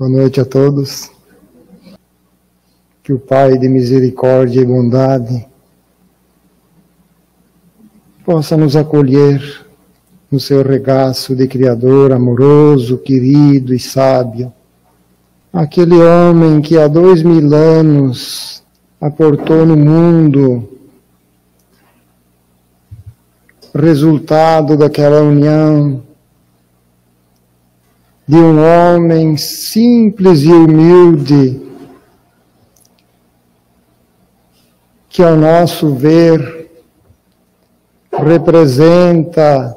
Boa noite a todos. Que o Pai de misericórdia e bondade possa nos acolher no seu regaço de Criador amoroso, querido e sábio. Aquele homem que há 2000 anos aportou no mundo, resultado daquela união de um homem simples e humilde, que ao nosso ver representa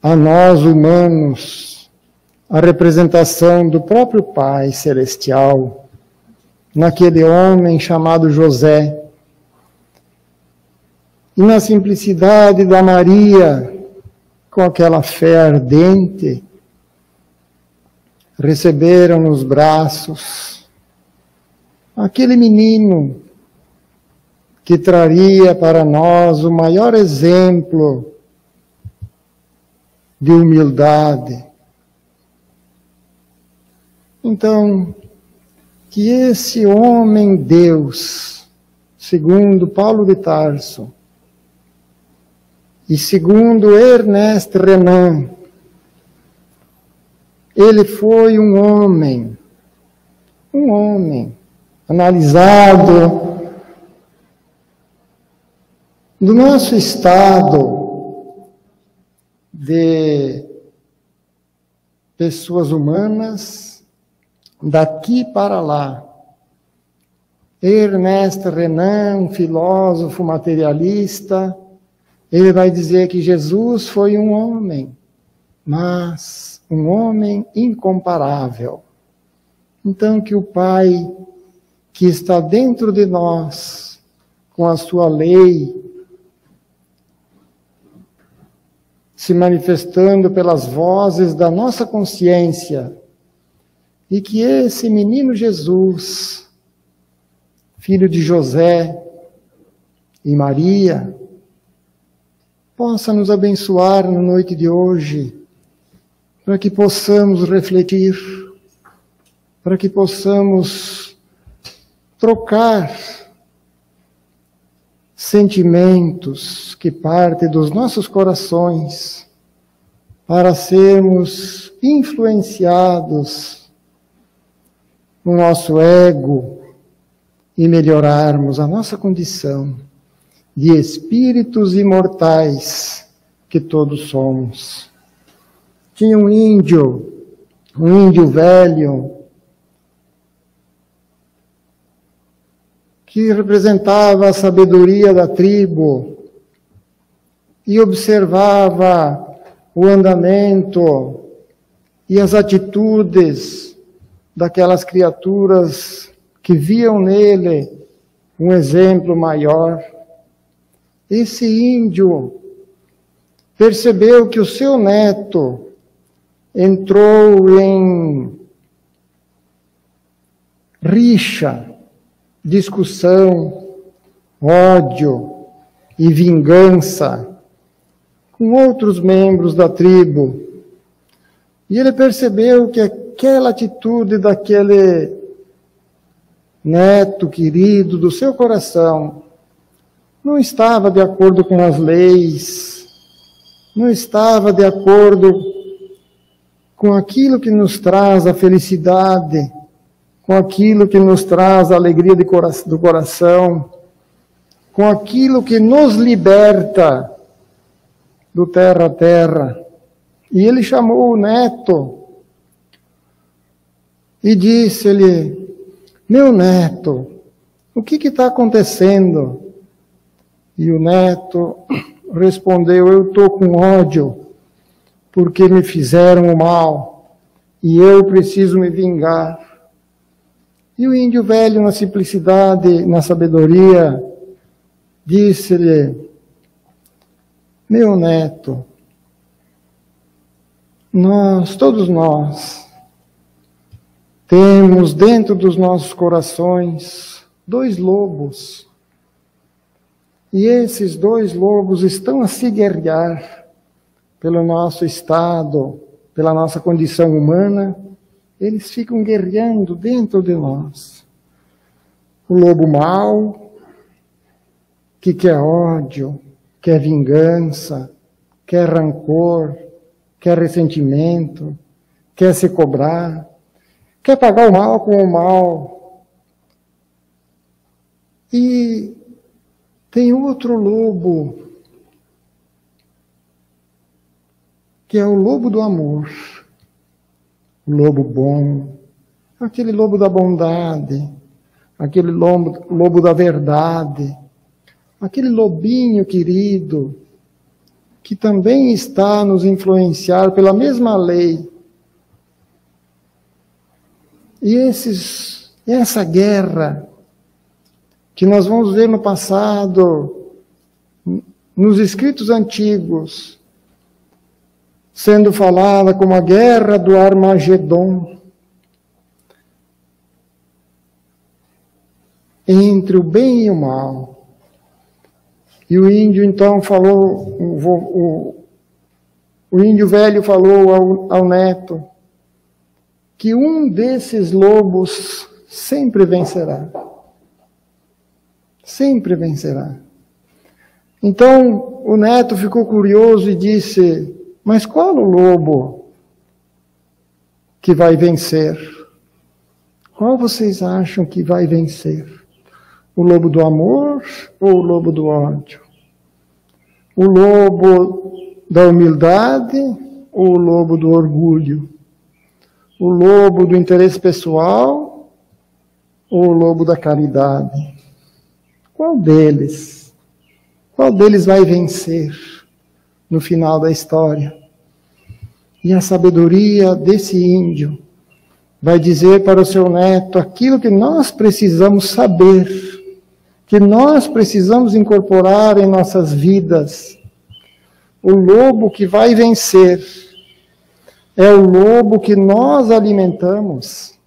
a nós humanos a representação do próprio Pai Celestial, naquele homem chamado José, e na simplicidade da Maria, com aquela fé ardente, receberam nos braços aquele menino que traria para nós o maior exemplo de humildade. Então, que esse homem Deus, segundo Paulo de Tarso, e segundo Ernest Renan, ele foi um homem analisado do nosso estado de pessoas humanas, daqui para lá. Ernest Renan, um filósofo materialista, ele vai dizer que Jesus foi um homem, mas um homem incomparável. Então, que o Pai, que está dentro de nós, com a sua lei, se manifestando pelas vozes da nossa consciência, e que esse menino Jesus, filho de José e Maria, possa nos abençoar na noite de hoje, para que possamos refletir, para que possamos trocar sentimentos que partem dos nossos corações, para sermos influenciados no nosso ego e melhorarmos a nossa condição de espíritos imortais que todos somos. Tinha um índio velho, que representava a sabedoria da tribo e observava o andamento e as atitudes daquelas criaturas que viam nele um exemplo maior. Esse índio percebeu que o seu neto entrou em rixa, discussão, ódio e vingança com outros membros da tribo. E ele percebeu que aquela atitude daquele neto querido do seu coração não estava de acordo com as leis, não estava de acordo com aquilo que nos traz a felicidade, com aquilo que nos traz a alegria do coração, com aquilo que nos liberta do terra a terra. E ele chamou o neto e disse-lhe: meu neto, o que está acontecendo? E o neto respondeu: eu estou com ódio, porque me fizeram o mal, e eu preciso me vingar. E o índio velho, na simplicidade, na sabedoria, disse-lhe: meu neto, todos nós, temos dentro dos nossos corações 2 lobos. E esses 2 lobos estão a se guerrear pelo nosso estado, pela nossa condição humana, eles ficam guerreando dentro de nós. O lobo mau, que quer ódio, quer vingança, quer rancor, quer ressentimento, quer se cobrar, quer pagar o mal com o mal. E tem outro lobo, que é o lobo do amor, o lobo bom, aquele lobo da bondade, aquele lobo da verdade, aquele lobinho querido, que também está a nos influenciar pela mesma lei. E essa guerra que nós vamos ver no passado, nos escritos antigos, sendo falada como a guerra do Armagedon, entre o bem e o mal. E o índio então falou, o índio velho falou ao neto, que um desses lobos sempre vencerá. Sempre vencerá. Então o neto ficou curioso e disse, mas qual o lobo que vai vencer? Qual vocês acham que vai vencer? O lobo do amor ou o lobo do ódio? O lobo da humildade ou o lobo do orgulho? O lobo do interesse pessoal ou o lobo da caridade? Qual deles? Qual deles vai vencer no final da história? E a sabedoria desse índio vai dizer para o seu neto aquilo que nós precisamos saber, que nós precisamos incorporar em nossas vidas. O lobo que vai vencer é o lobo que nós alimentamos.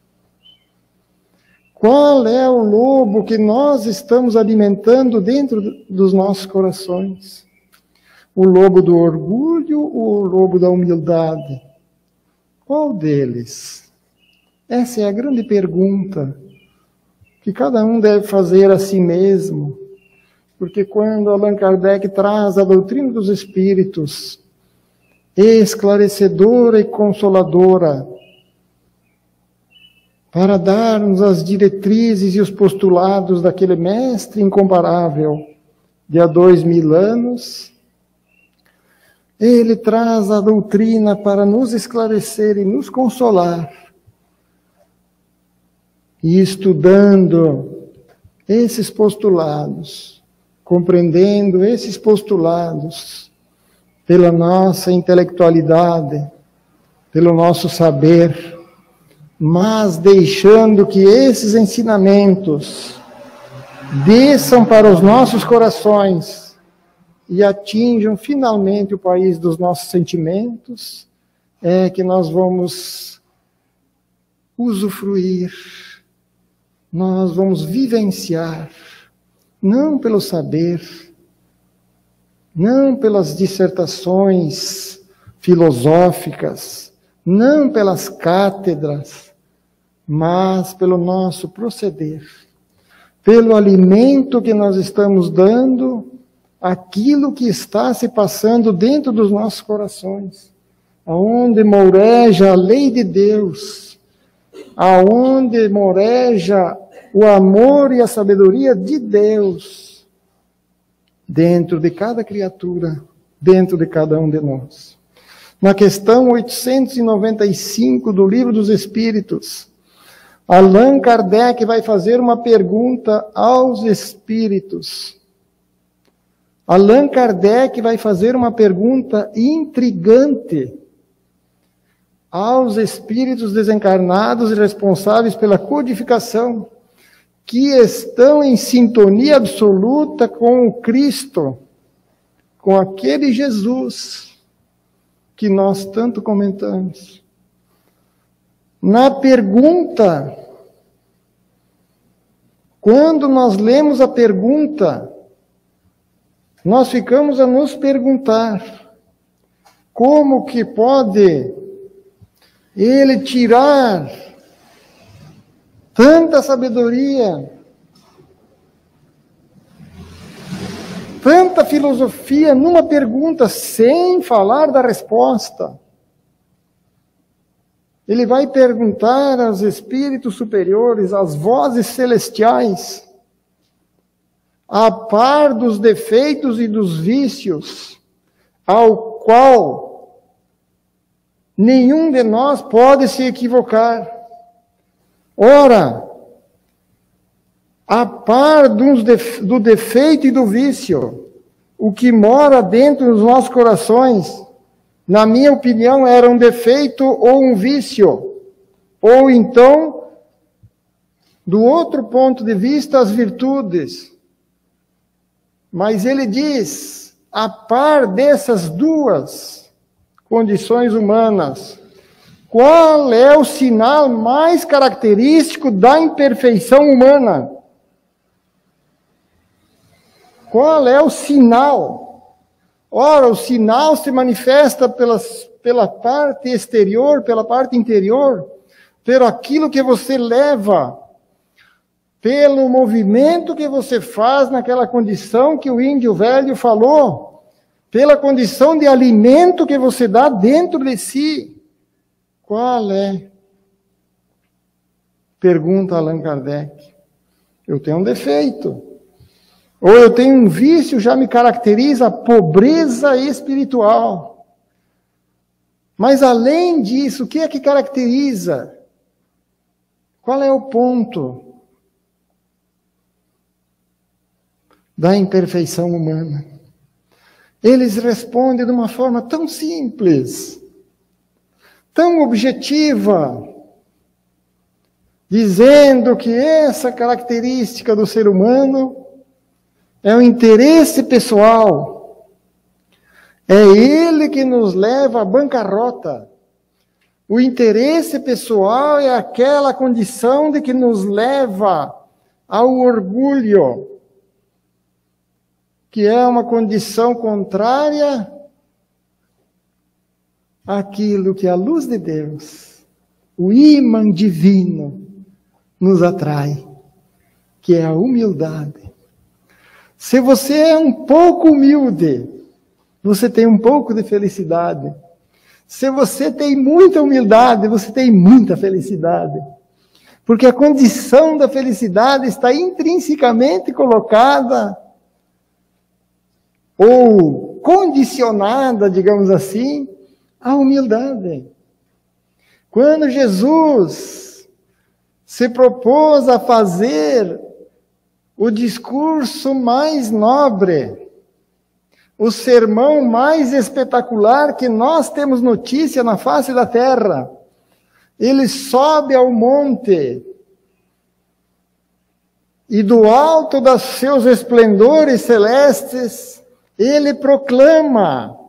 Qual é o lobo que nós estamos alimentando dentro dos nossos corações? O lobo do orgulho ou o lobo da humildade? Qual deles? Essa é a grande pergunta que cada um deve fazer a si mesmo, porque quando Allan Kardec traz a doutrina dos espíritos, esclarecedora e consoladora, para dar-nos as diretrizes e os postulados daquele mestre incomparável de há 2000 anos, ele traz a doutrina para nos esclarecer e nos consolar. E estudando esses postulados, compreendendo esses postulados pela nossa intelectualidade, pelo nosso saber, mas deixando que esses ensinamentos desçam para os nossos corações e atinjam finalmente o país dos nossos sentimentos, é que nós vamos usufruir, nós vamos vivenciar, não pelo saber, não pelas dissertações filosóficas, não pelas cátedras, mas pelo nosso proceder, pelo alimento que nós estamos dando, aquilo que está se passando dentro dos nossos corações, aonde moreja a lei de Deus, aonde moreja o amor e a sabedoria de Deus, dentro de cada criatura, dentro de cada um de nós. Na questão 895 do Livro dos Espíritos, Allan Kardec vai fazer uma pergunta aos espíritos. Allan Kardec vai fazer uma pergunta intrigante aos espíritos desencarnados e responsáveis pela codificação, que estão em sintonia absoluta com o Cristo, com aquele Jesus que nós tanto comentamos. Na pergunta, quando nós lemos a pergunta, nós ficamos a nos perguntar, como que pode ele tirar tanta sabedoria, tanta filosofia numa pergunta, sem falar da resposta. Ele vai perguntar aos espíritos superiores, às vozes celestiais, a par dos defeitos e dos vícios, ao qual nenhum de nós pode se equivocar. Ora, a par do defeito e do vício, o que mora dentro dos nossos corações, na minha opinião, era um defeito ou um vício. Ou então, do outro ponto de vista, as virtudes. Mas ele diz, a par dessas duas condições humanas, qual é o sinal mais característico da imperfeição humana? Qual é o sinal? Ora, o sinal se manifesta pela parte exterior, pela parte interior, pelo aquilo que você leva, pelo movimento que você faz naquela condição que o índio velho falou, pela condição de alimento que você dá dentro de si. Qual é? Pergunta Allan Kardec. Eu tenho um defeito. Ou eu tenho um vício, já me caracteriza a pobreza espiritual. Mas além disso, o que é que caracteriza? Qual é o ponto da imperfeição humana? Eles respondem de uma forma tão simples, tão objetiva, dizendo que essa característica do ser humano é o interesse pessoal. É ele que nos leva à bancarrota. O interesse pessoal é aquela condição de que nos leva ao orgulho, que é uma condição contrária àquilo que a luz de Deus, o ímã divino, nos atrai, que é a humildade. Se você é um pouco humilde, você tem um pouco de felicidade. Se você tem muita humildade, você tem muita felicidade. Porque a condição da felicidade está intrinsecamente colocada ou condicionada, digamos assim, à humildade. Quando Jesus se propôs a fazer o discurso mais nobre, o sermão mais espetacular que nós temos notícia na face da terra. Ele sobe ao monte e do alto dos seus esplendores celestes, ele proclama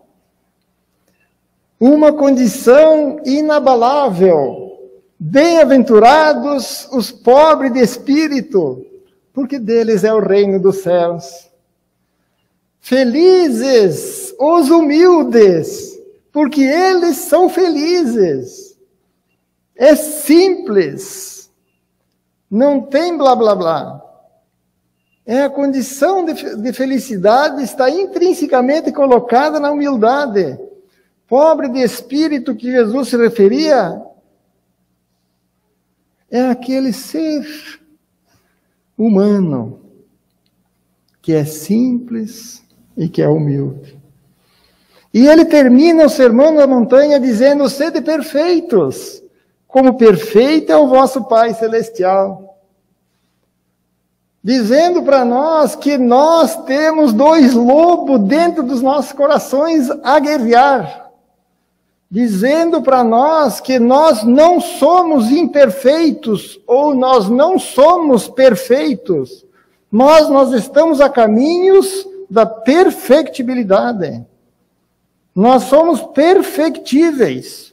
uma condição inabalável. Bem-aventurados os pobres de espírito, porque deles é o reino dos céus. Felizes os humildes, porque eles são felizes. É simples, não tem blá blá blá. É a condição de felicidade está intrinsecamente colocada na humildade. Pobre de espírito que Jesus se referia é aquele ser humano, que é simples e que é humilde. E ele termina o Sermão da Montanha dizendo, sede perfeitos, como perfeito é o vosso Pai Celestial. Dizendo para nós que nós temos dois lobos dentro dos nossos corações a guerrear. Dizendo para nós que nós não somos imperfeitos ou nós não somos perfeitos. Nós estamos a caminhos da perfectibilidade. Nós somos perfectíveis.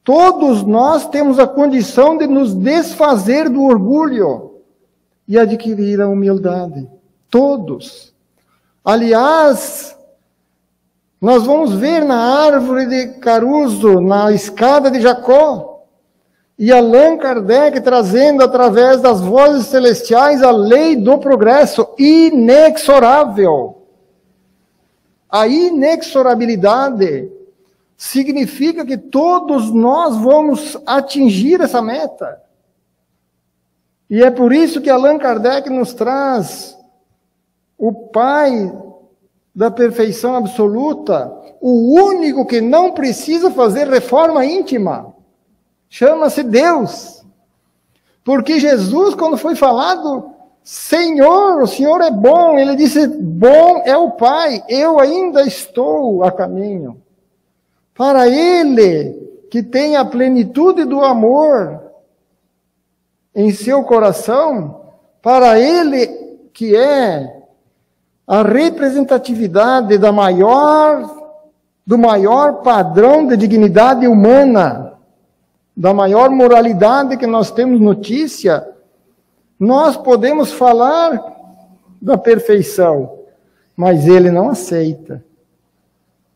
Todos nós temos a condição de nos desfazer do orgulho e adquirir a humildade. Todos. Aliás, nós vamos ver na árvore de caruso, na escada de Jacó, E Allan Kardec trazendo através das vozes celestiais a lei do progresso inexorável. A inexorabilidade significa que todos nós vamos atingir essa meta. E é por isso que Allan Kardec nos traz o Pai da perfeição absoluta, o único que não precisa fazer reforma íntima. Chama-se Deus. Porque Jesus, quando foi falado, Senhor, o Senhor é bom, ele disse, bom é o Pai, eu ainda estou a caminho. Para Ele, que tem a plenitude do amor em seu coração, para Ele que é a representatividade do maior padrão de dignidade humana, da maior moralidade que nós temos notícia, nós podemos falar da perfeição, mas Ele não aceita.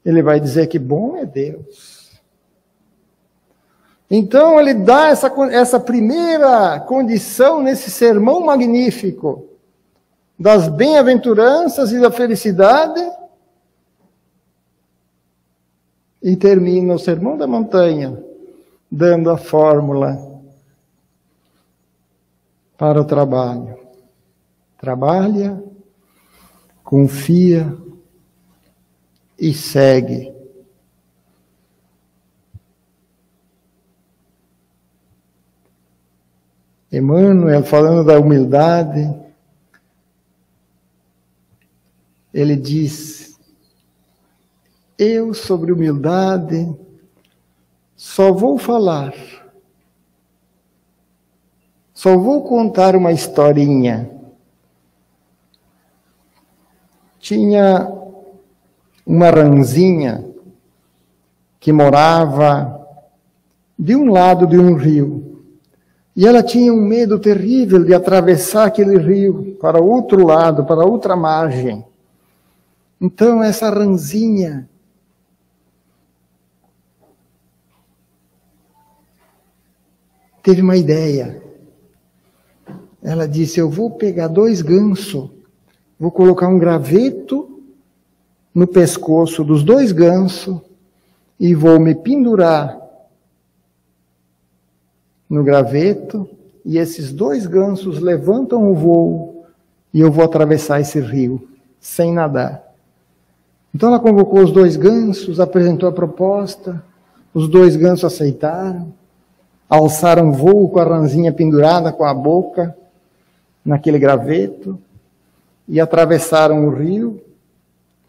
Ele vai dizer que bom é Deus. Então, ele dá essa primeira condição nesse sermão magnífico das bem-aventuranças e da felicidade, e termina o Sermão da Montanha dando a fórmula para o trabalho. Trabalha, confia e segue. Emmanuel, falando da humildade, ele diz, eu sobre humildade só vou falar, só vou contar uma historinha. Tinha uma ranzinha que morava de um lado de um rio. E ela tinha um medo terrível de atravessar aquele rio para o outro lado, para a outra margem. Então essa ranzinha teve uma ideia. Ela disse, eu vou pegar 2 gansos, vou colocar um graveto no pescoço dos 2 gansos e vou me pendurar no graveto, e esses 2 gansos levantam o voo e eu vou atravessar esse rio, sem nadar. Então ela convocou os 2 gansos, apresentou a proposta, os 2 gansos aceitaram, alçaram voo com a ranzinha pendurada com a boca naquele graveto e atravessaram o rio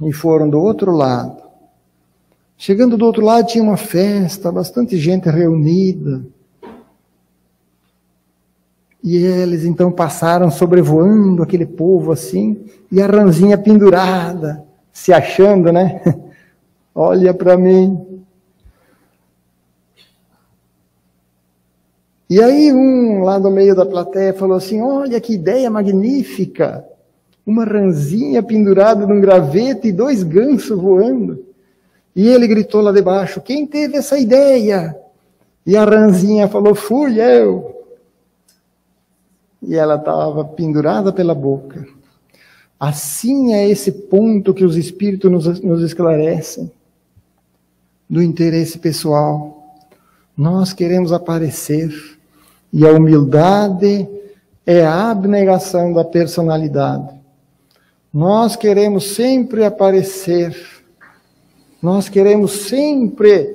e foram do outro lado. Chegando do outro lado tinha uma festa, bastante gente reunida. E eles então passaram sobrevoando aquele povo assim, e a ranzinha pendurada, se achando, né? Olha para mim. E aí lá no meio da plateia falou assim, olha que ideia magnífica, uma ranzinha pendurada num graveto e 2 gansos voando. E ele gritou lá debaixo, quem teve essa ideia? E a ranzinha falou, fui eu. E ela estava pendurada pela boca. Assim é esse ponto que os Espíritos nos esclarecem, do interesse pessoal. Nós queremos aparecer, e a humildade é a abnegação da personalidade. Nós queremos sempre aparecer, nós queremos sempre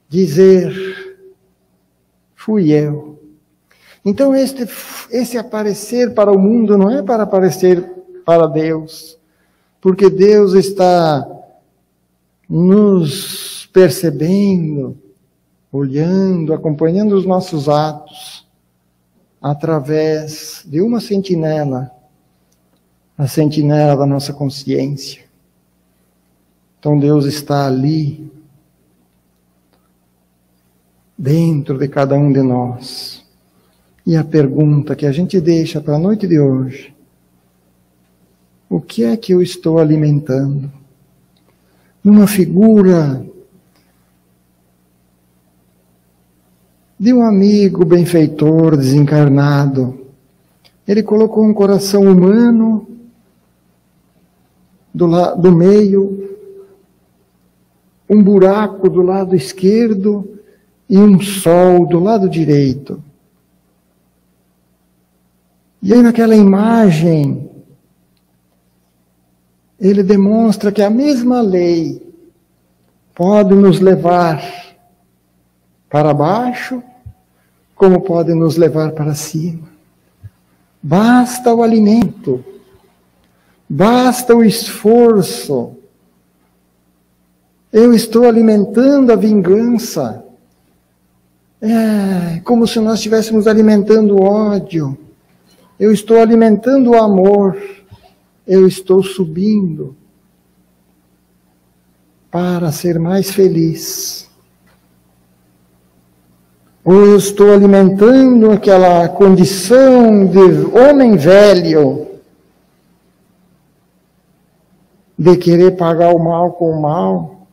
dizer, fui eu. Então esse aparecer para o mundo não é para aparecer para Deus, porque Deus está nos percebendo, olhando, acompanhando os nossos atos, através de uma sentinela, a sentinela da nossa consciência. Então Deus está ali, dentro de cada um de nós. E a pergunta que a gente deixa para a noite de hoje, o que é que eu estou alimentando? Numa figura de um amigo benfeitor desencarnado. Ele colocou um coração humano do meio, um buraco do lado esquerdo e um sol do lado direito. E aí naquela imagem, ele demonstra que a mesma lei pode nos levar para baixo, como pode nos levar para cima. Basta o alimento, basta o esforço. Eu estou alimentando a vingança. É como se nós estivéssemos alimentando o ódio. Eu estou alimentando o amor. Eu estou subindo para ser mais feliz. Ou eu estou alimentando aquela condição de homem velho, de querer pagar o mal com o mal,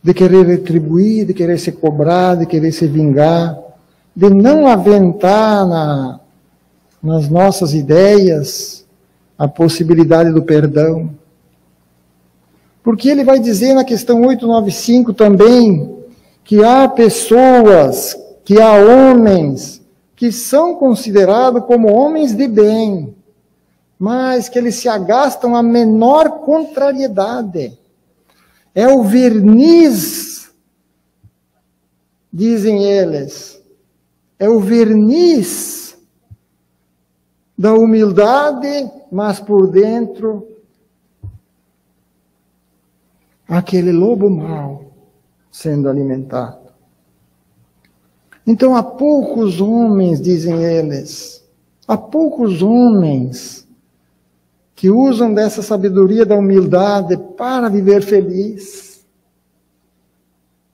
de querer retribuir, de querer se cobrar, de querer se vingar, de não aventar nas nossas ideias a possibilidade do perdão. Porque ele vai dizer na questão 895 também, que há pessoas, que há homens, que são considerados como homens de bem, mas que eles se agastam a menor contrariedade. É o verniz, dizem eles, é o verniz da humildade, mas por dentro, aquele lobo mau sendo alimentado. Então há poucos homens, dizem eles, há poucos homens que usam dessa sabedoria da humildade para viver feliz.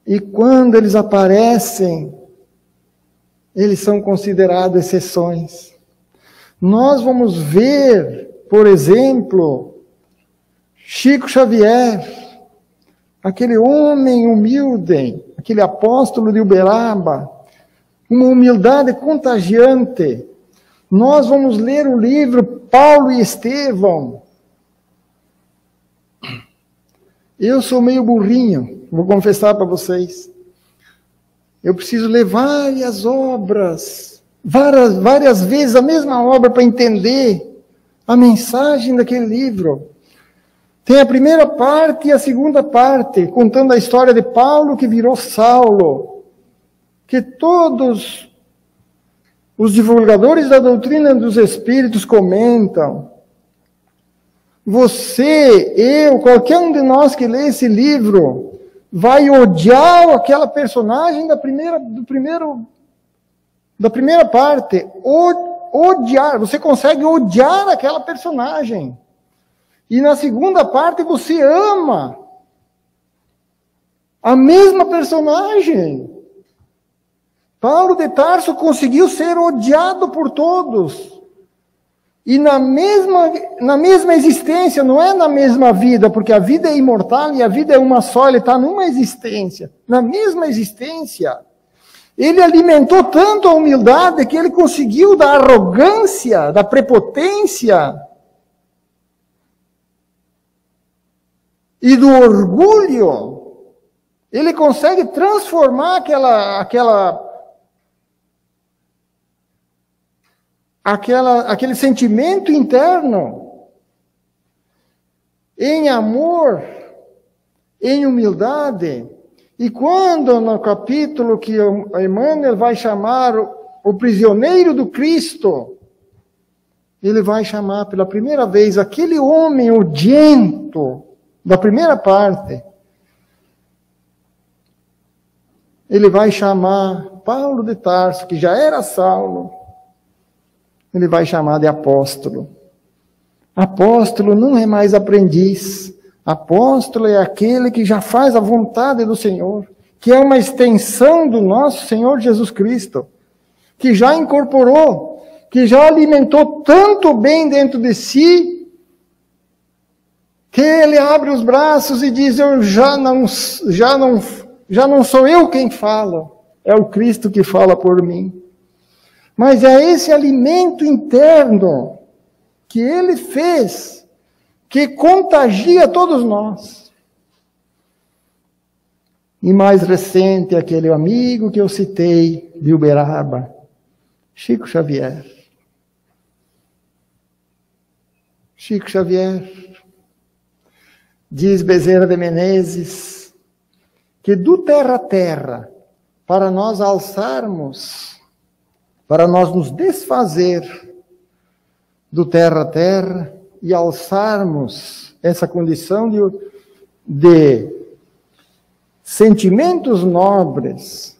E quando eles aparecem, eles são considerados exceções. Nós vamos ver, por exemplo, Chico Xavier, aquele homem humilde, aquele apóstolo de Uberaba, uma humildade contagiante. Nós vamos ler o livro Paulo e Estevão. Eu sou meio burrinho, vou confessar para vocês. Eu preciso ler várias obras, várias vezes a mesma obra para entender a mensagem daquele livro. Tem a primeira parte e a segunda parte, contando a história de Paulo que virou Saulo, que todos os divulgadores da doutrina dos Espíritos comentam. Você, eu, qualquer um de nós que lê esse livro, vai odiar aquela personagem da primeira parte. Odiar, você consegue odiar aquela personagem. E na segunda parte você ama a mesma personagem. Paulo de Tarso conseguiu ser odiado por todos. E na mesma existência, não é na mesma vida, porque a vida é imortal e a vida é uma só, ele está numa existência. Na mesma existência, ele alimentou tanto a humildade que ele conseguiu da arrogância, da prepotência e do orgulho, ele consegue transformar aquele sentimento interno em amor, em humildade. E quando no capítulo que Emmanuel vai chamar o prisioneiro do Cristo, ele vai chamar pela primeira vez aquele homem odiento da primeira parte, ele vai chamar Paulo de Tarso, que já era Saulo, ele vai chamar de apóstolo. Apóstolo não é mais aprendiz. Apóstolo é aquele que já faz a vontade do Senhor, que é uma extensão do nosso Senhor Jesus Cristo, que já incorporou, que já alimentou tanto bem dentro de si, que ele abre os braços e diz: eu já não sou eu quem falo, é o Cristo que fala por mim. Mas é esse alimento interno que ele fez, que contagia todos nós. E mais recente, aquele amigo que eu citei, de Uberaba, Chico Xavier. Chico Xavier, diz Bezerra de Menezes, que do terra a terra, para nós alçarmos, para nós nos desfazer do terra a terra e alçarmos essa condição de sentimentos nobres,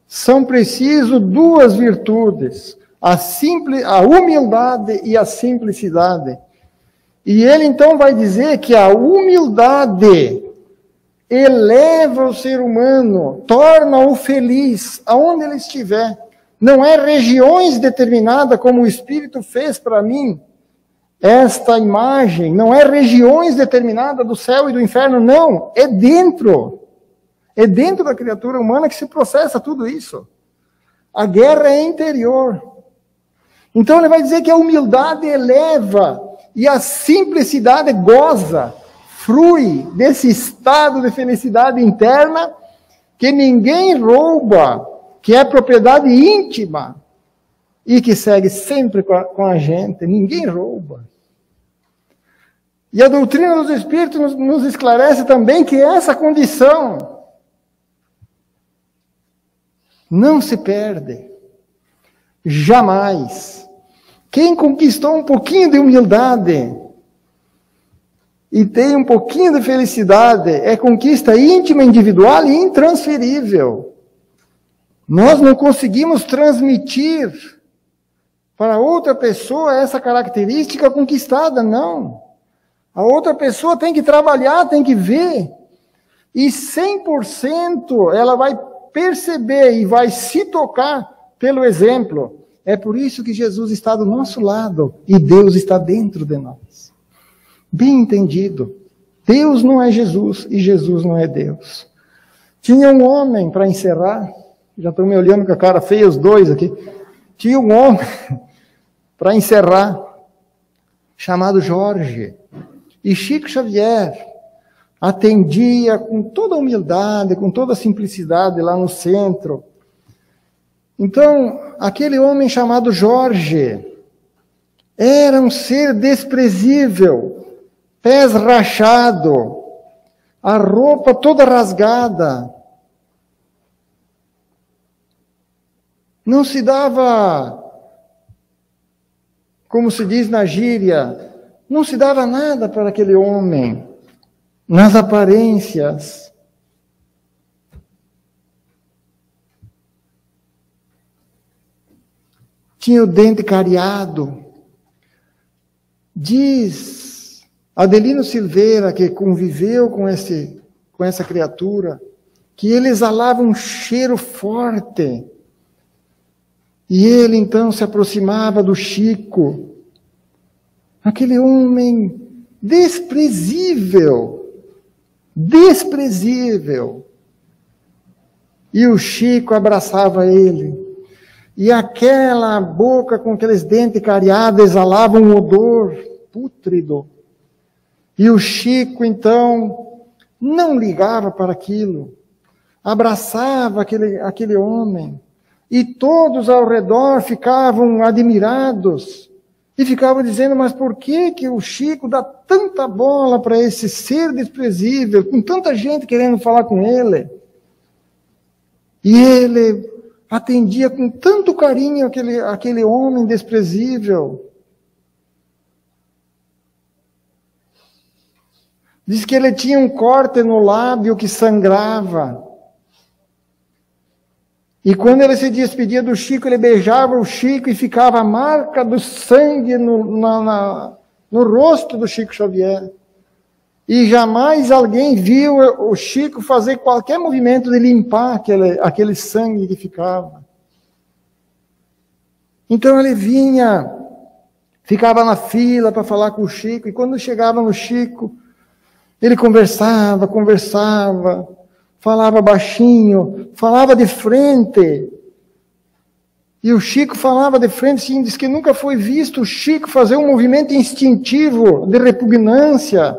são preciso duas virtudes, a humildade e a simplicidade. E ele então vai dizer que a humildade eleva o ser humano, torna-o feliz aonde ele estiver. Não é regiões determinadas como o Espírito fez para mim, esta imagem, não é regiões determinadas do céu e do inferno, não, é dentro. É dentro da criatura humana que se processa tudo isso. A guerra é interior. Então ele vai dizer que a humildade eleva e a simplicidade goza, frui desse estado de felicidade interna que ninguém rouba, que é propriedade íntima e que segue sempre com a gente. Ninguém rouba. E a doutrina dos Espíritos nos esclarece também que essa condição não se perde. Jamais. Quem conquistou um pouquinho de humildade e tem um pouquinho de felicidade é conquista íntima, individual e intransferível. Nós não conseguimos transmitir para outra pessoa essa característica conquistada, não. A outra pessoa tem que trabalhar, tem que ver. E 100% ela vai perceber e vai se tocar pelo exemplo. É por isso que Jesus está do nosso lado e Deus está dentro de nós. Bem entendido. Deus não é Jesus e Jesus não é Deus. Tinha um homem, para encerrar, já estão me olhando com a cara feia os dois aqui. Tinha um homem, para encerrar, chamado Jorge. E Chico Xavier atendia com toda a humildade, com toda a simplicidade lá no centro. Então, aquele homem chamado Jorge era um ser desprezível, pés rachados, a roupa toda rasgada. Não se dava, como se diz na gíria, não se dava nada para aquele homem, nas aparências. Tinha o dente cariado. Diz Adelino Silveira, que conviveu com essa criatura, que ele exalava um cheiro forte. E ele então se aproximava do Chico. Aquele homem desprezível. Desprezível. E o Chico abraçava ele. E aquela boca com aqueles dentes cariados exalava um odor pútrido. E o Chico, então, não ligava para aquilo. Abraçava aquele homem. E todos ao redor ficavam admirados. E ficavam dizendo, mas por que o Chico dá tanta bola para esse ser desprezível, com tanta gente querendo falar com ele? E ele atendia com tanto carinho aquele homem desprezível. Diz que ele tinha um corte no lábio que sangrava. E quando ele se despedia do Chico, ele beijava o Chico e ficava a marca do sangue no rosto do Chico Xavier. E jamais alguém viu o Chico fazer qualquer movimento de limpar aquele sangue que ficava. Então ele vinha, ficava na fila para falar com o Chico, e quando chegava no Chico, ele conversava, falava baixinho, falava de frente. E o Chico falava de frente, sim, diz que nunca foi visto o Chico fazer um movimento instintivo de repugnância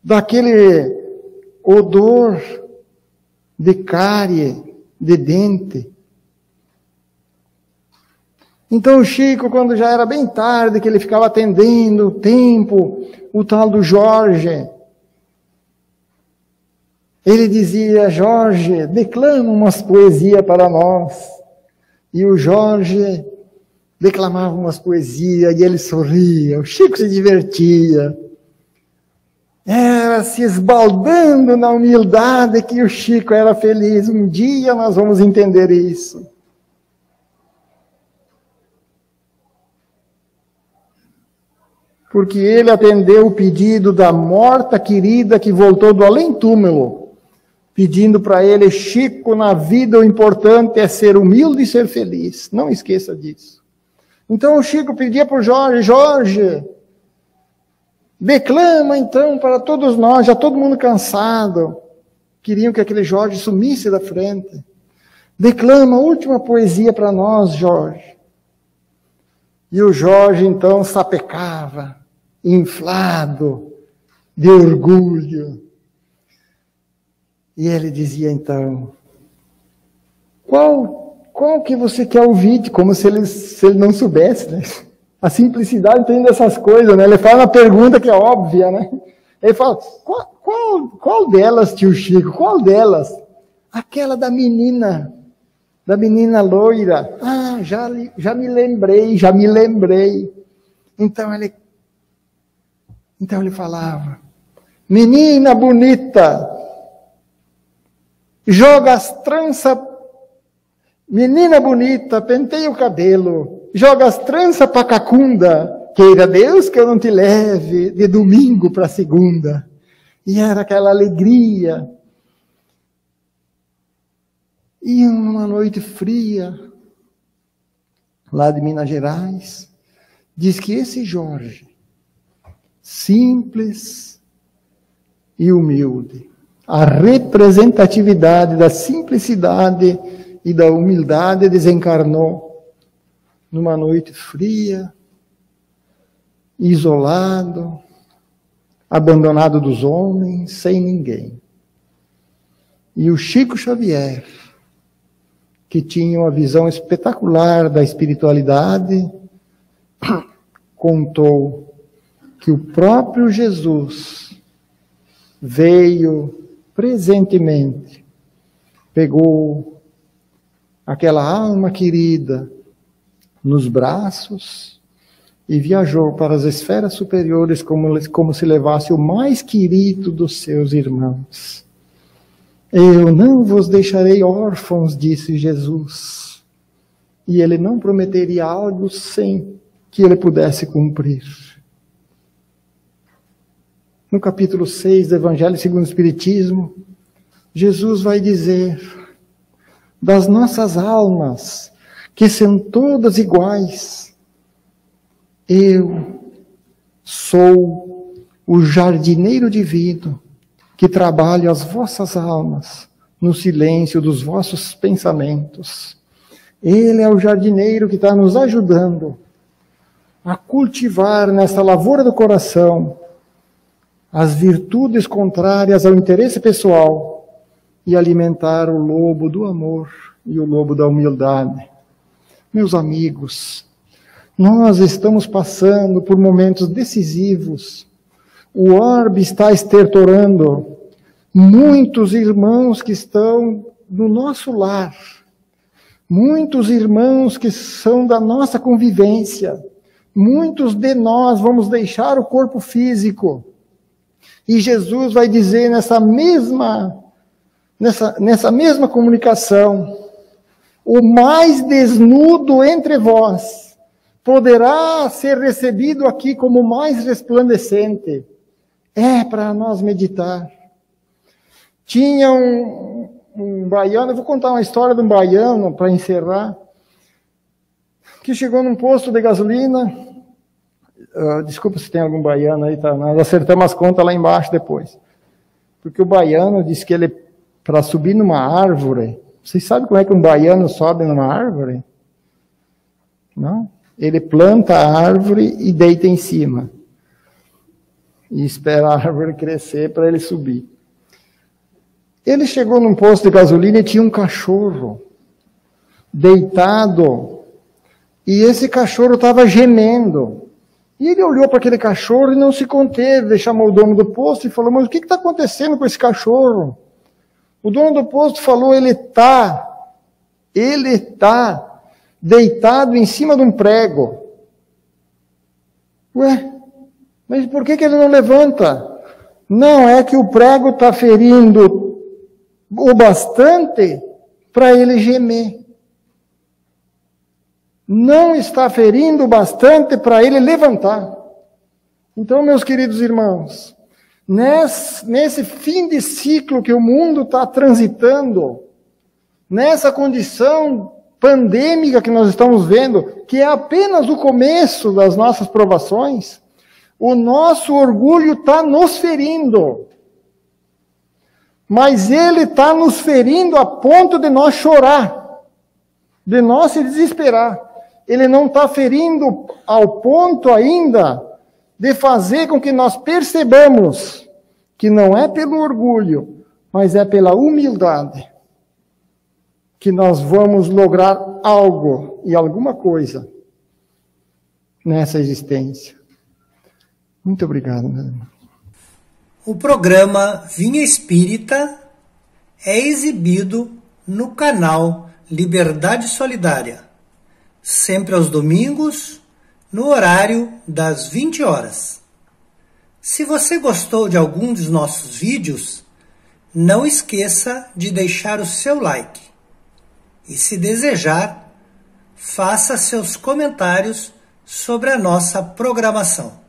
daquele odor de cárie, de dente. Então o Chico, quando já era bem tarde, que ele ficava atendendo o tempo, o tal do Jorge, ele dizia: Jorge, declama umas poesias para nós. E o Jorge declamava umas poesias e ele sorria, o Chico se divertia. Era se esbaldando na humildade que o Chico era feliz. Um dia nós vamos entender isso. Porque ele atendeu o pedido da morta querida que voltou do além-túmulo, pedindo para ele: Chico, na vida o importante é ser humilde e ser feliz. Não esqueça disso. Então o Chico pedia para o Jorge: Jorge, declama então para todos nós, já todo mundo cansado. Queriam que aquele Jorge sumisse da frente. Declama a última poesia para nós, Jorge. E o Jorge então sapecava, inflado de orgulho. E ele dizia então: qual que você quer ouvir? Como se ele não soubesse, né? A simplicidade tem dessas coisas, né? Ele fala uma pergunta que é óbvia, né? Ele fala: qual delas, tio Chico? Qual delas? Aquela da menina loira. Ah, já me lembrei. Então ele falava: menina bonita, joga as tranças. Menina bonita, penteia o cabelo, joga as tranças pra cacunda, queira Deus que eu não te leve de domingo para segunda. E era aquela alegria. E uma noite fria, lá de Minas Gerais, diz que esse Jorge, simples e humilde, a representatividade da simplicidade e da humildade desencarnou numa noite fria, isolado, abandonado dos homens, sem ninguém. E o Chico Xavier, que tinha uma visão espetacular da espiritualidade, contou que o próprio Jesus veio presentemente, pegou aquela alma querida nos braços e viajou para as esferas superiores como se levasse o mais querido dos seus irmãos. Eu não vos deixarei órfãos, disse Jesus. E ele não prometeria algo sem que ele pudesse cumprir. No capítulo 6 do Evangelho segundo o Espiritismo, Jesus vai dizer: das nossas almas, que são todas iguais, eu sou o jardineiro divino, que trabalho as vossas almas no silêncio dos vossos pensamentos. Ele é o jardineiro que está nos ajudando a cultivar nessa lavoura do coração as virtudes contrárias ao interesse pessoal e alimentar o lobo do amor e o lobo da humildade. Meus amigos, nós estamos passando por momentos decisivos. O orbe está estertorando muitos irmãos que estão no nosso lar, muitos irmãos que são da nossa convivência, muitos de nós vamos deixar o corpo físico. E Jesus vai dizer nessa mesma comunicação: o mais desnudo entre vós poderá ser recebido aqui como o mais resplandecente. É para nós meditar. Tinha um baiano, eu vou contar uma história de um baiano para encerrar, que chegou num posto de gasolina. Desculpa se tem algum baiano aí, tá? Nós acertamos as contas lá embaixo depois. Porque o baiano diz que ele, para subir numa árvore, vocês sabem como é que um baiano sobe numa árvore? Não? Ele planta a árvore e deita em cima. E espera a árvore crescer para ele subir. Ele chegou num posto de gasolina e tinha um cachorro deitado. E esse cachorro estava gemendo. E ele olhou para aquele cachorro e não se conteve. Ele chamou o dono do posto e falou, mas o que está acontecendo com esse cachorro? O dono do posto falou, ele está deitado em cima de um prego. Ué, mas por que ele não levanta? Não, é que o prego está ferindo o bastante para ele gemer. Não está ferindo bastante para ele levantar. Então, meus queridos irmãos, nesse fim de ciclo que o mundo está transitando, nessa condição pandêmica que nós estamos vendo, que é apenas o começo das nossas provações, o nosso orgulho está nos ferindo. Mas ele está nos ferindo a ponto de nós chorar, de nós se desesperar. Ele não está ferindo ao ponto ainda de fazer com que nós percebamos que não é pelo orgulho, mas é pela humildade que nós vamos lograr algo e alguma coisa nessa existência. Muito obrigado, meu irmão. O programa Vinha Espírita é exibido no canal Liberdade Solidária, sempre aos domingos, no horário das 20 horas. Se você gostou de algum dos nossos vídeos, não esqueça de deixar o seu like. E se desejar, faça seus comentários sobre a nossa programação.